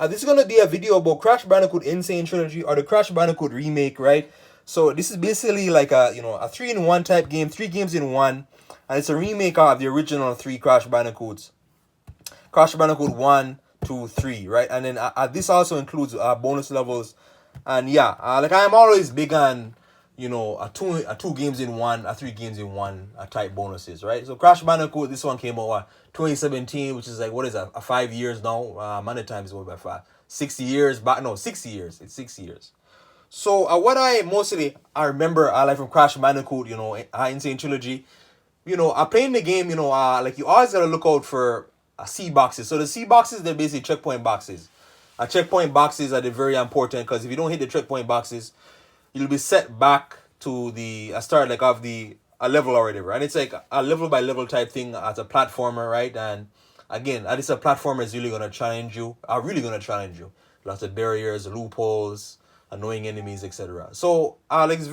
This is gonna be a video about Crash Bandicoot Insane Trilogy or the Crash Bandicoot remake, right? So this is basically like a 3-in-1 type game, 3 games in one, and it's a remake of the original 3 Crash Bandicoots. Crash Bandicoot 1, 2, 3, right? And then this also includes bonus levels. And yeah, like I am always big on, a 2 games in one, a 3 games in one type bonuses, right? So Crash Bandicoot, this one came out 2017, which is like what is that? 5 years now. Many times going by 5, 60 years back. No, 60 years. It's 6 years. So what I remember like from Crash Bandicoot, Insane Trilogy, I playing the game, like you always gotta look out for C boxes. So the C boxes, they're basically checkpoint boxes. Checkpoint boxes are very important because if you don't hit the checkpoint boxes, you'll be set back to the start like of the a level or whatever. And it's like a level by level type thing as a platformer, right? And again, at least a platformer is really gonna challenge you. Are really gonna challenge you. Lots of barriers, loopholes, annoying enemies, etc. So like it's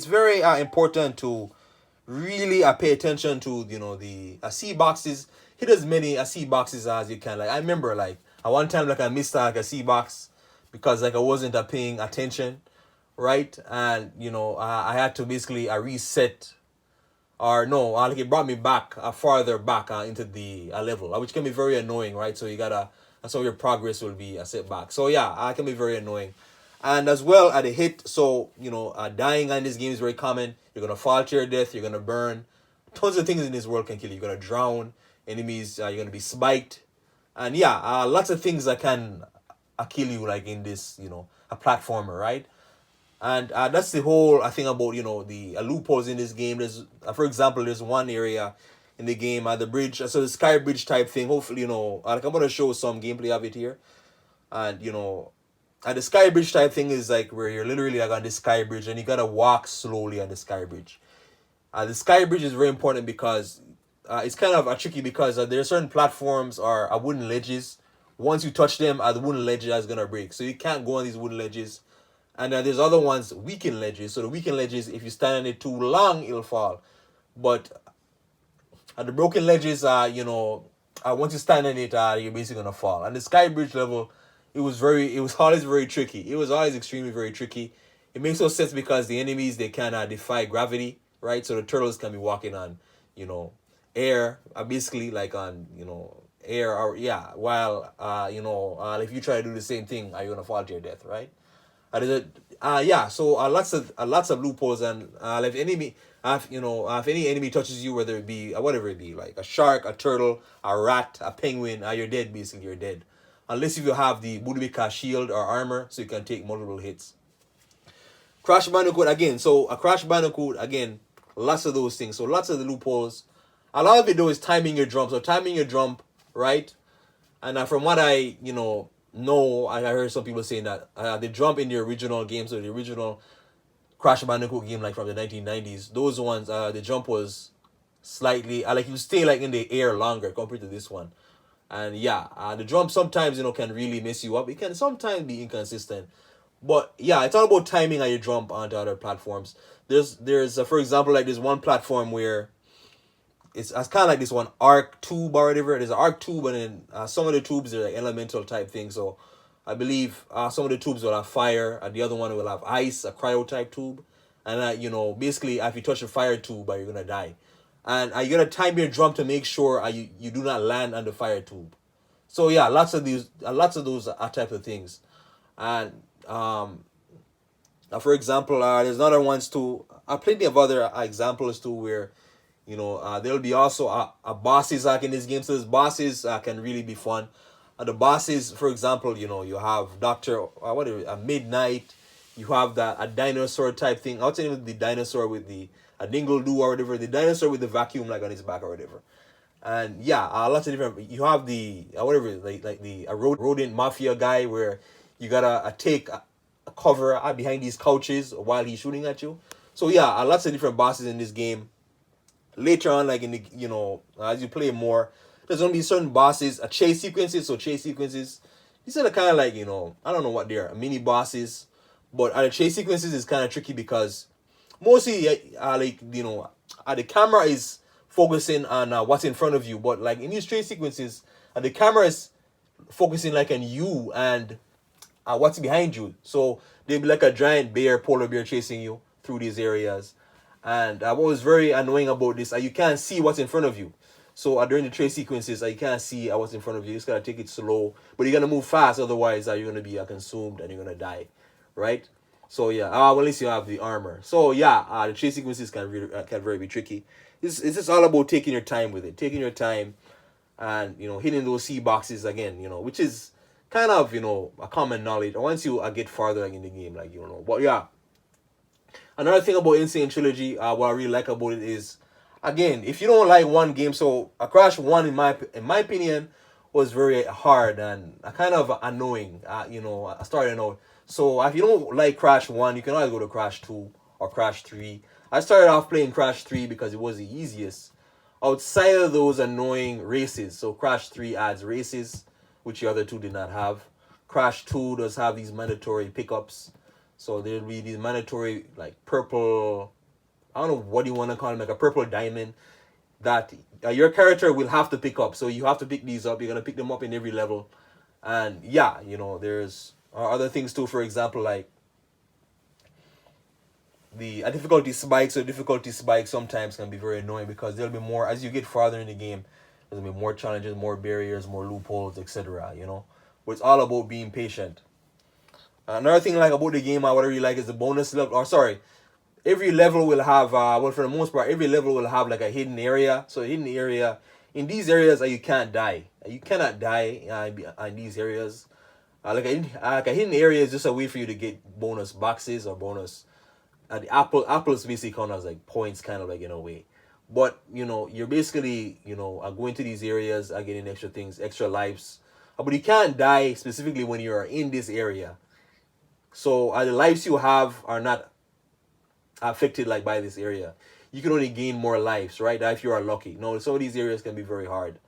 very important to really pay attention to the C boxes. Hit as many C boxes as you can. Like I remember like at one time like I missed like a C box because like I wasn't paying attention, right? And I had to basically reset or no, like it brought me back farther back into the level, which can be very annoying, right? So you gotta that's how your progress will be set back. So yeah, it can be very annoying. And as well at a hit, so dying on this game is very common. You're gonna fall to your death. You're gonna burn. Tons of things in this world can kill you. You're gonna drown. Enemies. You're gonna be spiked, and yeah, lots of things that can kill you, like in this, a platformer, right? And that's the whole I think about the loopholes in this game. There's for example, there's one area in the game the bridge, so the sky bridge type thing. Hopefully, like I'm gonna show some gameplay of it here, and and the sky bridge type thing is like where you're literally like on the sky bridge and you gotta walk slowly on the sky bridge. The sky bridge is very important because it's kind of tricky because there are certain platforms or wooden ledges. Once you touch them, the wooden ledge is gonna break, so you can't go on these wooden ledges. And there's other ones, weakened ledges. So the weakened ledges, if you stand on it too long, it'll fall. But the broken ledges, once you stand on it, you're basically gonna fall. And the sky bridge level, it was always very tricky. It was always extremely very tricky. It makes no sense because the enemies they can defy gravity, right? So the turtles can be walking on, air, basically like on air or yeah. While if you try to do the same thing, you're gonna fall to your death, right? Yeah. So lots of loopholes and if enemy if any enemy touches you, whether it be whatever it be, like a shark, a turtle, a rat, a penguin, you're dead. Basically, you're dead, unless if you have the Budwika shield or armor, so you can take multiple hits. Crash Bandicoot again. So a Crash Bandicoot again, lots of those things. So lots of the loopholes. A lot of it though is timing your jump. So timing your jump, right? And from what I I heard some people saying that the jump in the original game, so the original Crash Bandicoot game, like from the 1990s, those ones, the jump was slightly like you stay like in the air longer compared to this one. And yeah, the jump sometimes can really mess you up. It can sometimes be inconsistent, but yeah, it's all about timing how you jump onto other platforms. There's for example like this one platform where it's kind of like this one arc tube or whatever. There's an arc tube, and then some of the tubes are like elemental type thing. So I believe some of the tubes will have fire, and the other one will have ice, a cryo type tube. And basically, if you touch a fire tube, you're gonna die. And you gotta time your jump to make sure you do not land on the fire tube. So yeah, lots of those type of things. And for example, there's other ones too. Plenty of other examples too where there'll be also bosses like in this game. So these bosses can really be fun. The bosses, for example, you have Doctor Midnight. You have that a dinosaur type thing. I would say the dinosaur with the a dingle do or whatever. The dinosaur with the vacuum like on his back or whatever. And yeah, lots of different. You have the whatever like the rodent mafia guy where you gotta take a cover behind these couches while he's shooting at you. So yeah, lots of different bosses in this game. Later on, like in the as you play more, there's gonna be certain bosses, chase sequences. So chase sequences, these are the kind of like I don't know what they're mini bosses, but the chase sequences is kind of tricky because mostly like the camera is focusing on what's in front of you, but like in these chase sequences, the camera is focusing like on you and what's behind you. So there'll be like a giant bear, polar bear chasing you through these areas. And what was very annoying about this, you can't see what's in front of you. So during the chase sequences, you can't see what's in front of you. You just gotta take it slow, but you're gonna move fast. Otherwise, you're gonna be consumed and you're gonna die, right? So yeah, well, at least you have the armor. So yeah, the chase sequences can very be tricky. It's just all about taking your time with it, taking your time, and hitting those C boxes again. Which is kind of a common knowledge. Once you get farther like, in the game, like But yeah, another thing about Insane Trilogy, what I really like about it is, again, if you don't like one game, so a Crash One in my opinion was very hard and kind of annoying. I started out. So if you don't like Crash One, you can always go to Crash Two or Crash Three. I started off playing Crash Three because it was the easiest. Outside of those annoying races, so Crash Three adds races, which the other two did not have. Crash Two does have these mandatory pickups. So there'll be these mandatory like purple, I don't know what you want to call them, like a purple diamond that your character will have to pick up. So you have to pick these up. You're gonna pick them up in every level, and yeah, there's other things too. For example, like the difficulty spikes. So difficulty spikes sometimes can be very annoying because there'll be more as you get farther in the game. There's gonna be more challenges, more barriers, more loopholes, etc. But it's all about being patient. Another thing like about the game, what I really like is the bonus level. Or sorry, every level will have well, for the most part, every level will have like a hidden area. So a hidden area, in these areas, you can't die. You cannot die in these areas. Like a hidden area is just a way for you to get bonus boxes or bonus. The apples basically count as like points, kind of like in a way. But you're basically going to these areas, getting extra things, extra lives. But you can't die specifically when you're in this area. So the lives you have are not affected like by this area. You can only gain more lives, right? If you are lucky. No, some of these areas can be very hard.